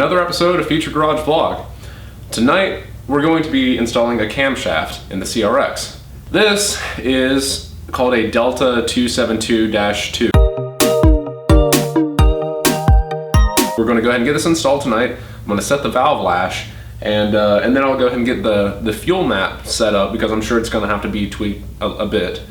another episode of Future Garage Vlog. Tonight, we're going to be installing a camshaft in the CRX. This is called a Delta 272-2. We're going to go ahead and get this installed tonight. I'm going to set the valve lash, and then I'll go ahead and get the fuel map set up, because I'm sure it's going to have to be tweaked a bit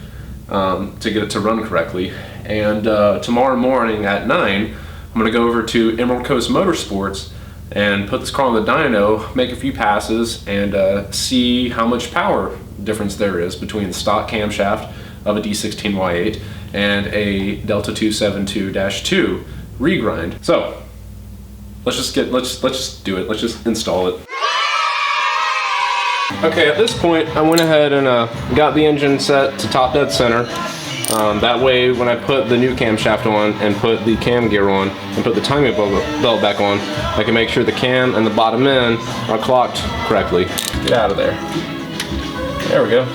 to get it to run correctly. And tomorrow morning at 9, I'm going to go over to Emerald Coast Motorsports and put this car on the dyno, make a few passes, and see how much power difference there is between the stock camshaft of a D16Y8 and a Delta 272-2 regrind. So let's just do it. Let's just install it. Okay, at this point, I went ahead and got the engine set to top dead center. That way, when I put the new camshaft on and put the cam gear on and put the timing belt back on, I can make sure the cam and the bottom end are clocked correctly. Get out of there. There we go.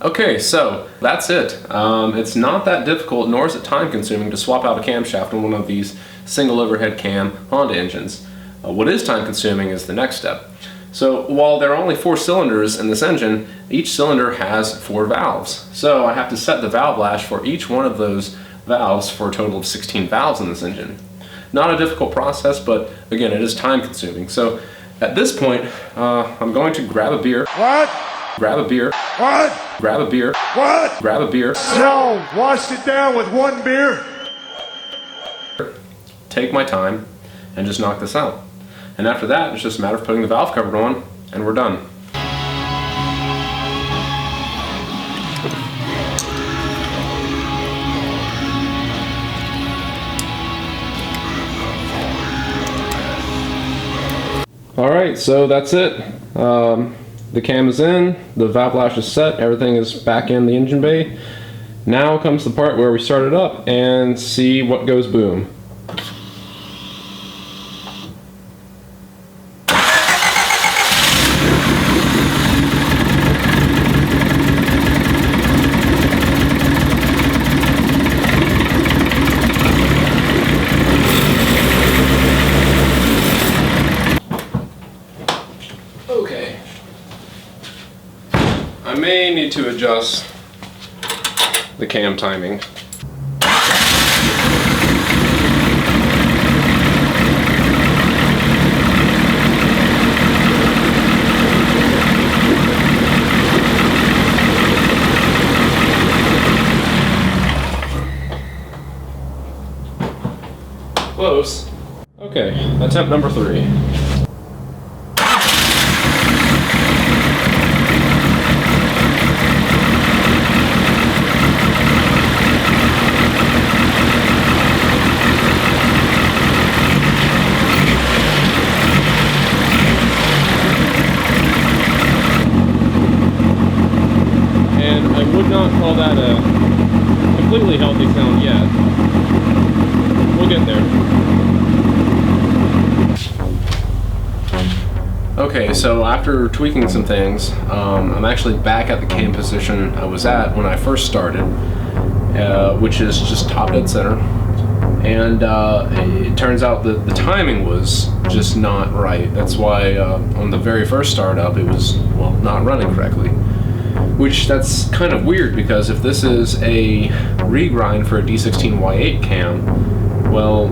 Okay, so that's it. It's not that difficult, nor is it time consuming to swap out a camshaft on one of these single overhead cam Honda engines. What is time consuming is the next step. So while there are only 4 cylinders in this engine, each cylinder has 4 valves. So I have to set the valve lash for each one of those valves for a total of 16 valves in this engine. Not a difficult process, but again, it is time consuming. So at this point, I'm going to grab a beer. What? Grab a beer. What? Grab a beer. What? Grab a beer. No, wash it down with 1 beer. Take my time and just knock this out. And after that, it's just a matter of putting the valve cover on and we're done. Alright, so that's it. The cam is in, the valve lash is set, everything is back in the engine bay. Now comes the part where we start it up and see what goes boom. Okay. I may need to adjust the cam timing. Close. Okay, attempt number 3. I would not call that a completely healthy sound yet. We'll get there. Okay, so after tweaking some things, I'm actually back at the cam position I was at when I first started, which is just top dead center. And it turns out that the timing was just not right. That's why on the very first startup it was, well, not running correctly. Which, that's kind of weird, because if this is a regrind for a D16Y8 cam, well,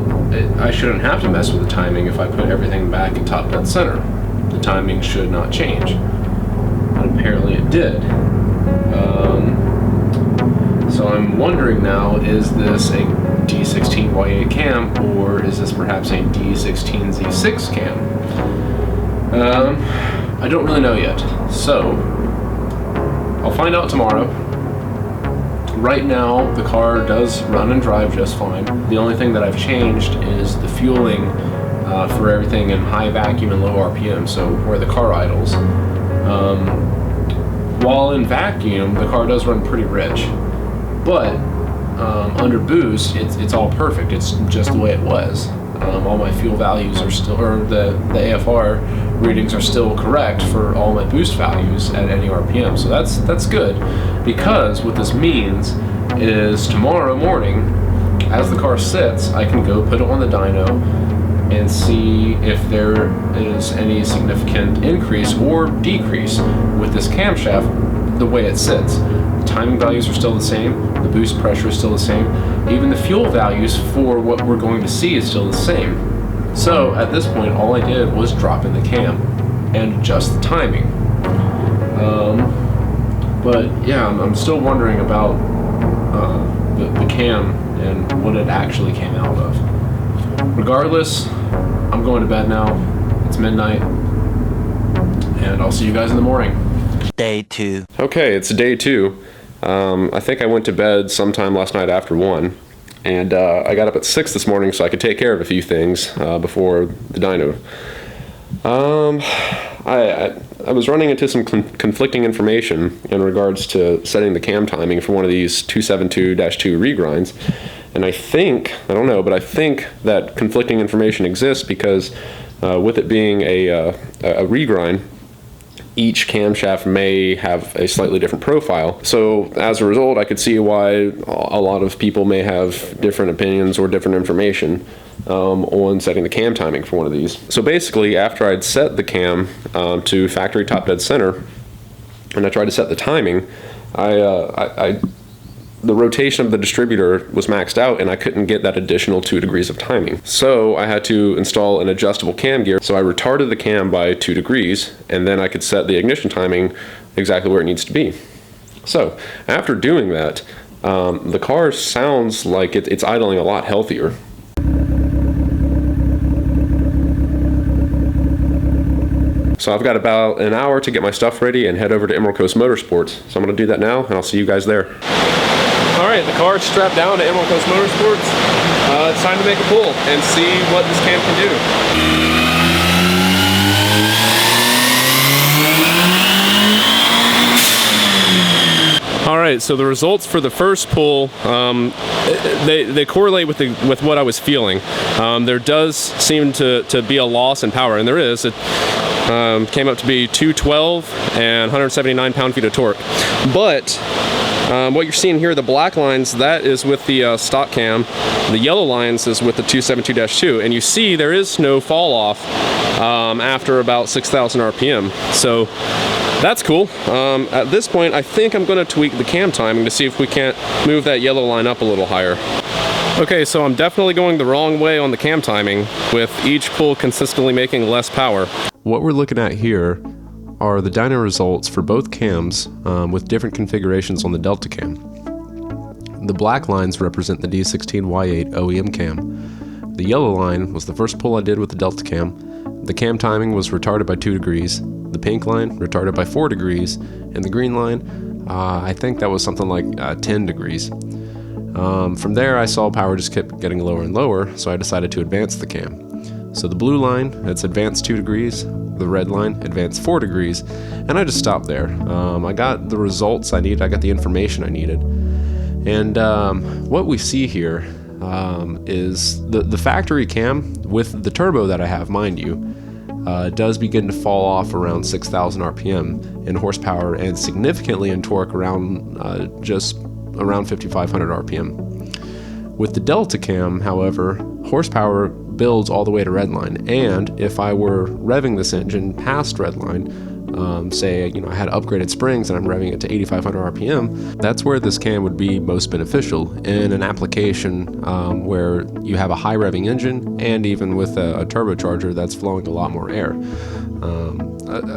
I shouldn't have to mess with the timing if I put everything back in top dead center. The timing should not change. But apparently it did. So I'm wondering now, is this a D16Y8 cam, or is this perhaps a D16Z6 cam? I don't really know yet. So I'll find out tomorrow. Right now, the car does run and drive just fine. The only thing that I've changed is the fueling for everything in high vacuum and low RPM, so where the car idles. While in vacuum, the car does run pretty rich, but under boost, it's all perfect. It's just the way it was. All my fuel values are still, or the AFR readings are still correct for all my boost values at any RPM. So that's good, because what this means is tomorrow morning, as the car sits, I can go put it on the dyno and see if there is any significant increase or decrease with this camshaft the way it sits. The timing values are still the same, the boost pressure is still the same, even the fuel values for what we're going to see is still the same. So at this point, all I did was drop in the cam and adjust the timing. But yeah, I'm still wondering about the cam and what it actually came out of. Regardless, I'm going to bed now. It's midnight, and I'll see you guys in the morning. Day 2. Okay, it's day 2. I think I went to bed sometime last night after 1, and I got up at 6 this morning so I could take care of a few things before the dyno. I was running into some conflicting information in regards to setting the cam timing for one of these 272-2 regrinds, and I don't know, but I think that conflicting information exists because with it being a regrind, each camshaft may have a slightly different profile. So as a result, I could see why a lot of people may have different opinions or different information on setting the cam timing for one of these. So basically, after I'd set the cam to factory top dead center, and I tried to set the timing, the rotation of the distributor was maxed out and I couldn't get that additional 2 degrees of timing. So I had to install an adjustable cam gear. So I retarded the cam by 2 degrees, and then I could set the ignition timing exactly where it needs to be. So after doing that, the car sounds like it's idling a lot healthier. So I've got about an hour to get my stuff ready and head over to Emerald Coast Motorsports. So I'm going to do that now, and I'll see you guys there. Alright, the car's strapped down to Emerald Coast Motorsports. It's time to make a pull and see what this cam can do. Alright, so the results for the first pull, they correlate with what I was feeling. There does seem to be a loss in power, and there is. It came up to be 212 and 179 pound-feet of torque. But what you're seeing here, the black lines, that is with the stock cam. The yellow lines is with the 272-2, and you see there is no fall off after about 6,000 RPM. So that's cool. At this point, I think I'm going to tweak the cam timing to see if we can't move that yellow line up a little higher. Okay, so I'm definitely going the wrong way on the cam timing, with each pull consistently making less power. What we're looking at here are the dyno results for both cams with different configurations on the Delta cam. The black lines represent the D16Y8 OEM cam. The yellow line was the first pull I did with the Delta cam. The cam timing was retarded by 2 degrees. The pink line retarded by 4 degrees, and the green line, I think that was something like 10 degrees. From there, I saw power just kept getting lower and lower, so I decided to advance the cam. So the blue line, it's advanced 2 degrees, the red line, advanced 4 degrees, and I just stopped there. I got the results I needed, I got the information I needed. And what we see here is the factory cam with the turbo that I have, mind you, does begin to fall off around 6,000 RPM in horsepower and significantly in torque around just around 5,500 RPM. With the Delta cam, however, horsepower builds all the way to redline, and if I were revving this engine past redline, say I had upgraded springs and I'm revving it to 8,500 RPM, that's where this cam would be most beneficial in an application where you have a high revving engine and even with a turbocharger that's flowing a lot more air.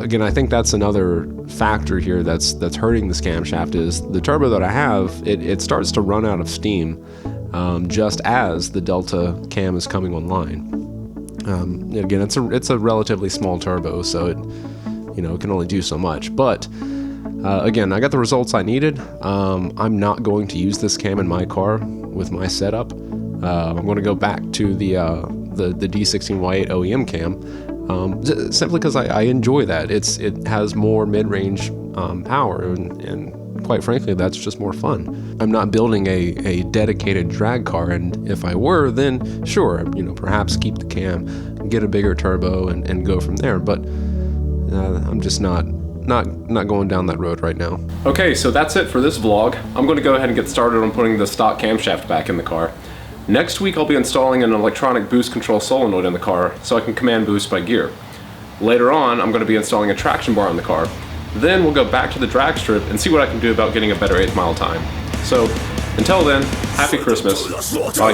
Again, I think that's another factor here that's hurting this camshaft is the turbo that I have, it starts to run out of steam just as the Delta cam is coming online. Again, it's a relatively small turbo, so it can only do so much. But again, I got the results I needed. I'm not going to use this cam in my car with my setup. I'm going to go back to the D16Y8 OEM cam simply because I enjoy that. It has more mid-range power and quite frankly, that's just more fun. I'm not building a dedicated drag car, and if I were, then sure, perhaps keep the cam, get a bigger turbo, and go from there. But I'm just not going down that road right now. Okay, so that's it for this vlog. I'm going to go ahead and get started on putting the stock camshaft back in the car. Next week I'll be installing an electronic boost control solenoid in the car so I can command boost by gear. Later on I'm going to be installing a traction bar in the car. Then we'll go back to the drag strip and see what I can do about getting a better 8th mile time. So until then, happy Christmas. Bye.